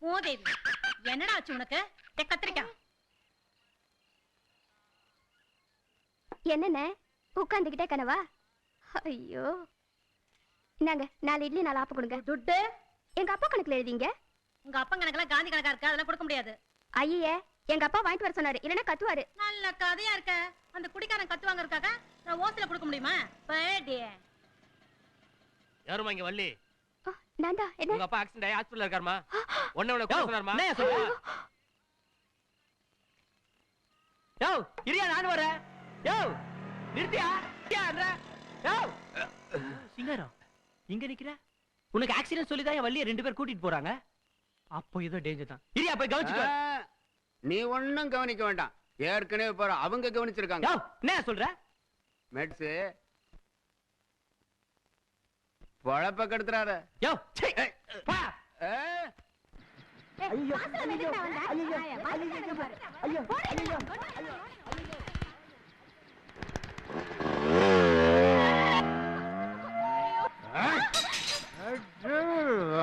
மூதேவி என்னடா ஆச்சு உனக்கு? கத்திரிக்கா என்னண்ணே உட்காந்துக்கிட்டே கனவா? ஐயோ இந்தாங்க 4 இட்லி 4 ஆப்பம் கொடுங்க. துட்டு எங்க அப்பா கணக்குல எழுதிங்க. உங்க அப்பா கணக்கெல்லாம் காந்தி கணக்கா இருக்கு, அதெல்லாம் கொடுக்க முடியாது. ஐயே எங்க அப்பா வாங்கிட்டு வர சொன்னாரு, இல்லன்னா கத்துவாரு. நல்ல கதையா இருக்க. அந்த குடிக்காரன் கத்துவாங்க இருக்காக நான் ஓசில கொடுக்க முடியுமா? பேடி யாருமா இங்க வள்ளி? நான்தா. என்ன உங்க அப்பா ஆக்சிடென்ட் ஆயி ஹாஸ்பிடல்ல இருக்காருமா. உன்னை கொலை சொன்னாருமா. என்ன சொல்ற? யோ இரியா நான் வரேன். யோ நிறுத்தியா? ஏன்டா? யோ சிங்கரம் இங்க நிக்கிற? உனக்கு ஆக்சிடென்ட் சொல்லி தான் வள்ளிய 2 பேர் கூட்டிட்டு போறாங்க. அப்போ ஏதோ டேஞ்சர் தான். இரியா போய் கவனிச்சுக்கோ. நீ ஒண்ணும் கவனிக்க வேண்டாம், ஏற்கனவே போற அவங்க கவனிச்சிருக்காங்க. யோ என்ன சொல்ற? மெட்ஸ் பொழப்ப கெடுத்துறாத. யோ பா. ஐயோ ஐயோ ஐயோ ஐயோ ஐயோ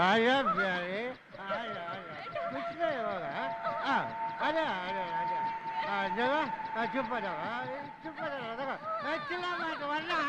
आया प्यारे आया कुछ नहीं होगा अरे अरे अरे जगह चुप रहो देखो चिल्ला मत वरना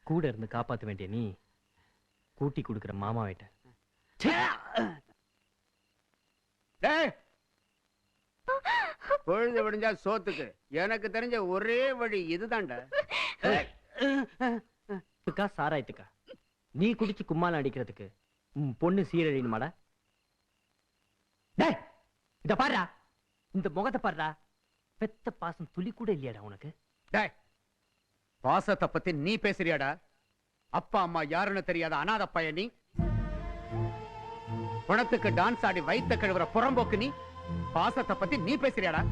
கூட இருந்து காப்பாத்த வேண்டிய நீ கூட்டி கொடுக்கிற மாமா வேட்ட. பொழுது விடிஞ்சா சோத்துக்கு எனக்கு தெரிஞ்ச ஒரே வழி இதுதான்டா. சாராயத்துக்கா நீ குடிச்சு கும்மால அடிக்கிறதுக்கு பொண்ணு சீரழினுமாடா? இத பாருடா, இந்த முகத்தை பாருடா, பெத்த பாசம் துளி கூட இல்லையாடா உனக்கு? பாசத்தை பத்தி நீ பேசுறியாடா? அப்பா அம்மா யாருன்னு தெரியாத அனாதை பையன் நீ. குளத்துக்கு டான்ஸ் ஆடி வைத்த கழுவுற புறம்போக்கு நீ பாசத்தை பத்தி நீ பேசுறியாடா?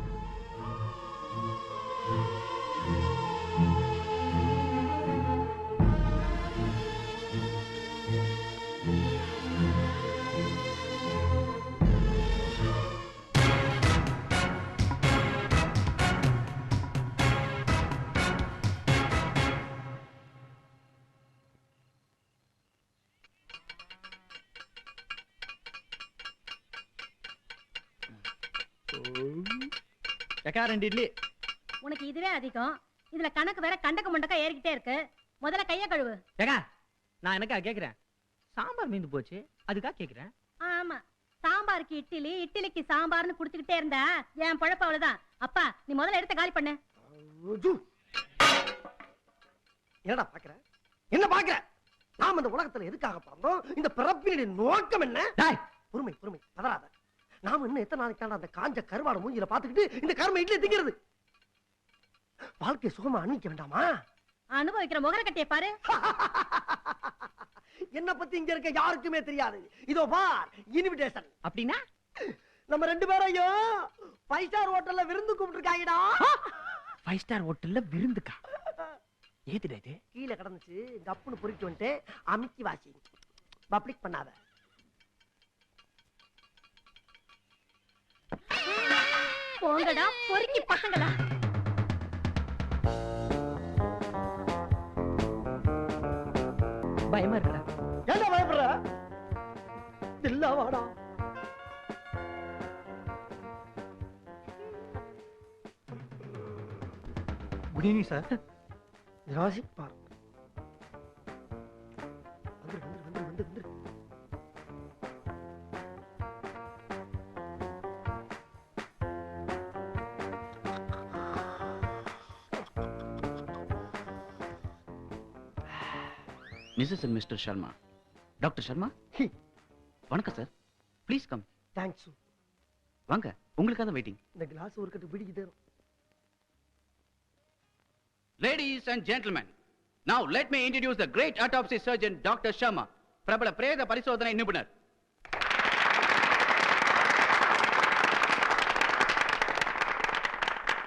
ஏக்கா 2 இட்லி. உனக்கு இதுவே அதிகம். இதுல கணக்கு வேற கண்டக்க மண்டக்கா ஏறிக்கிட்டே இருக்கு. முதல்ல கைய கழுவு. ஏக்கா நான் எனக்கா கேக்குறேன், சாம்பார் மீந்து போச்சு அதுக்கா கேக்குறேன். ஆமா, சாம்பாருக்கு இட்லி, இட்லிக்கு சாம்பார்னு குடுத்துக்கிட்டே இருந்தா என் பழப்பு அவ்வளவுதான். அப்பா நீ முதல்ல எடுத்து காலி பண்ணு. என்னடா பாக்குற? என்ன பாக்குற? நாம இந்த உலகத்துல எதுக்காக பிறந்தோம்? இந்த பிறப்பினுடைய நோக்கம் என்ன? பொறுமை பொறுமை, பதறாத. நாம இன்னும் எத்தனை நாளைக்கு அந்த காஞ்ச கருவாட மூஞ்சில பாத்துக்கிட்டு இந்த கருமை இட்லி திங்கிறது? வாழ்க்கை சுகமா அன்னிக்க வேண்டாமா? அனுபவிக்கிற முகர கட்டிய பாரு. என்ன பத்தி இங்க இருக்க யாருக்குமே தெரியாது. இதோ பார், இன்விடேஷன். அப்படின்னா நம்ம 2 பேரையும் 5 ஸ்டார் ஹோட்டல்ல விருந்து கூப்பிட்டுருக்காங்கடா. 5 ஸ்டார் ஹோட்டல்ல விருந்துக்கா? ஏதுடா இது? கீழே கிடந்துச்சு, கப்புன்னு பொறிட்டு வந்துட்டு அமுக்கி வாசி. பப்ளிக் பண்ணாத. போங்கடா பொறுக்கி பசங்களா. பயமா இருக்கடா. என்ன பயப்படுற? இல்ல வாடா. Good evening sir. Jurassic park. வந்து Mrs. and Mr. Sharma. Dr. Sharma? வணக்கம் சார். Please come. தேங்க்ஸ். வாங்க, உங்களுக்காக தான் வெயிட்டிங். இந்த கிளாஸ் ஒரு கட்டு பிடிக்குது. Ladies and gentlemen, now let me introduce the great autopsy surgeon Dr. Sharma, பிரபல பிரேத பரிசோதனை நிபுணர்.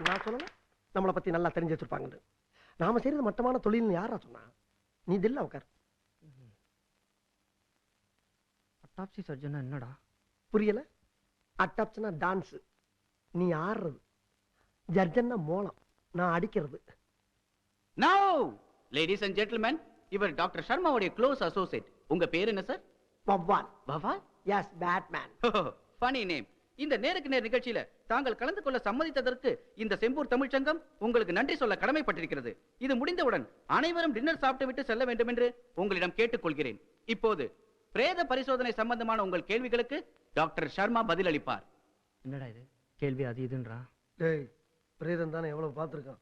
நான் சொல்லல நம்மளை பத்தி நல்லா தெரிஞ்சு வச்சிருப்பாங்க. நாம செய்யறது மட்டமான தொழில்னு யாரா சொன்னா? நீ தில்ல உட்கார். அட்டாப்சி சர்ஜன் என்னடா புரியல? அட்டாப்ஸ்னா டான்ஸ், நீ ஆடுறது. ஜர்ஜன்னா மோளம், நான் அடிக்கிறது. Now, ladies and gentlemen, இவர் டாக்டர் சர்மாவுடைய க்ளோஸ் அசோசியேட். உங்க பேர் என்ன சார்? பவால். பவால்? Yes, Batman. Funny name. இந்த நேருக்கு நேர் நிகழ்ச்சியில தாங்கள் கலந்து கொள்ள சம்மதித்ததற்கு இந்த செம்பூர் தமிழ்ச் சங்கம் உங்களுக்கு நன்றி சொல்ல கடமைப்பட்டிருக்கிறது. இது முடிந்தவுடன் அனைவரும் டின்னர் சாப்பிட்டு விட்டு செல்ல வேண்டும் என்று உங்களிடம் கேட்டுக்கொள்கிறேன். இப்போது பிரேத பரிசோதனை சம்பந்தமான உங்கள் கேள்விகளுக்கு டாக்டர் சர்மா பதில் அளிப்பார். என்னடா இது கேள்வி அது இதுன்றா? டேய், பிரேதம் தானே எவ்வளவு பார்த்திருக்கான்.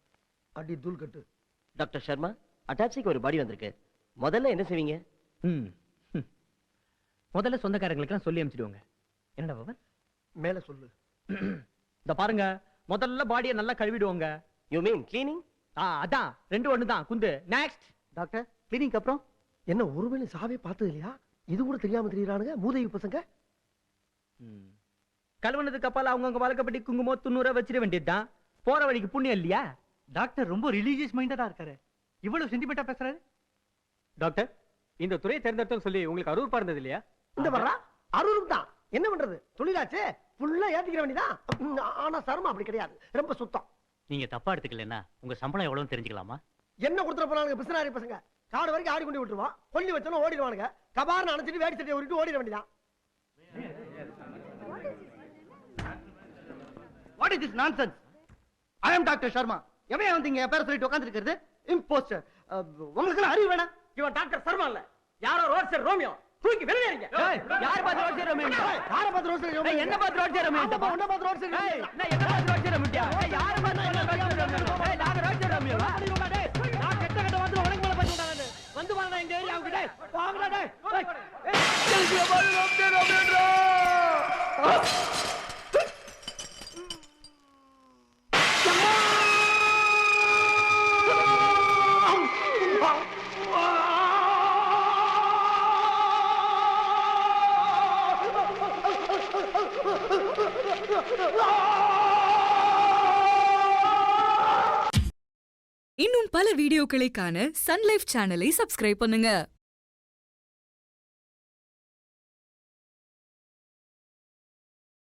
அடி தூள் கட்டு. டாக்டர் சர்மா, அட்டாப்சிக்கு ஒரு பாடி வந்திருக்கு. முதல்ல என்ன செய்வீங்க? முதல்ல சொந்தக்காரங்களுக்கெல்லாம் சொல்லி அனுப்பிச்சிடுவாங்க. என்னடா பவன்? மேல சொல்லு. இந்த பாருங்க, முதல்ல பாடியை நல்லா கழுவிடுவாங்க. You mean cleaning? அதான் 2 ஒண்ணு தான். குந்து நெக்ஸ்ட். டாக்டர், கிளீனிங் அப்புறம் என்ன ஒருவேளை சாவே பார்த்தது இல்லையா? இது கூட தெரியாம தெரியுறானுங்க மூதேவி பசங்க. கழுவுனதுக்கு அப்பால அவங்கவுங்க வழக்கப்படி குங்குமம் 90 வச்சிட வேண்டியதுதான். போற வழிக்கு புண்ணியம் இல்லையா? டாக்டர் ரொம்ப ரிலீஜியஸ் மைண்டடா இருக்காரு. இவ்வளவு சென்டிமெண்டா பேசுறாரு. டாக்டர், இந்த துறையை தேர்ந்தெடுத்தோம் சொல்லி உங்களுக்கு அருவருப்பா இருந்தது இல்லையா? இந்த வர்றா அருளும் தான். என்ன பண்றது, தொழிலாச்சு ஃபுல்லா ஏத்திக்கிற வேண்டியதான். ஆனா சர்மா அப்படி கிடையாது, ரொம்ப சுத்தம். நீங்க தப்பா எடுத்துக்கலன்னா உங்க சம்பளம் எவ்வளவுன்னு தெரிஞ்சுக்கலாமா? என்ன கொடுத்துற போறாங்க பிசினாரி பசங்க. காடு வரைக்கும் ஆடி கொண்டு விட்டுருவான். கொல்லி வச்சாலும் ஓடிடுவானுங்க. கபார்னு அணைச்சிட்டு வேடி சட்டையை உருட்டு ஓடிட வேண்டியதான். What is this nonsense? I am Dr. Sharma. எவன் வந்து இங்க பேர சொல்லிட்டு உட்கார்ந்து இருக்கிறது? இம்போஸ்டர். உங்களுக்கு அறிவு வேணா? இவன் டாக்டர் சர்மா இல்ல, யாரோ ரோட் சைடு ரோமியோ. தூக்கி வெளிய எறிங்க. யார் பாத்து ரோட் சைடு ரோமியோ? யார பாத்து ரோட் சைடு ரோமியோ? என்ன பாத்து ரோட் சைடு ரோமியோ? அப்பா உன்ன பாத்து ரோட் சைடு ரோமியோ. நான் என்ன பாத்து ரோட் சைடு ரோமியோ? யார் பாத்து நான் ரோட் சைடு ரோமியோ? நான் கெட்ட கெட்ட வந்து உனக்கு மேல பாத்து விட்டானே. வந்து வாடா எங்க ஏரியா கிட்ட. வாங்கடா டேய். ஜல்தி பாரு ரோட் சைடு ரோமியோ. இன்னும் பல வீடியோக்களை காண சன் லைஃப் சேனலை சப்ஸ்கிரைப் பண்ணுங்க.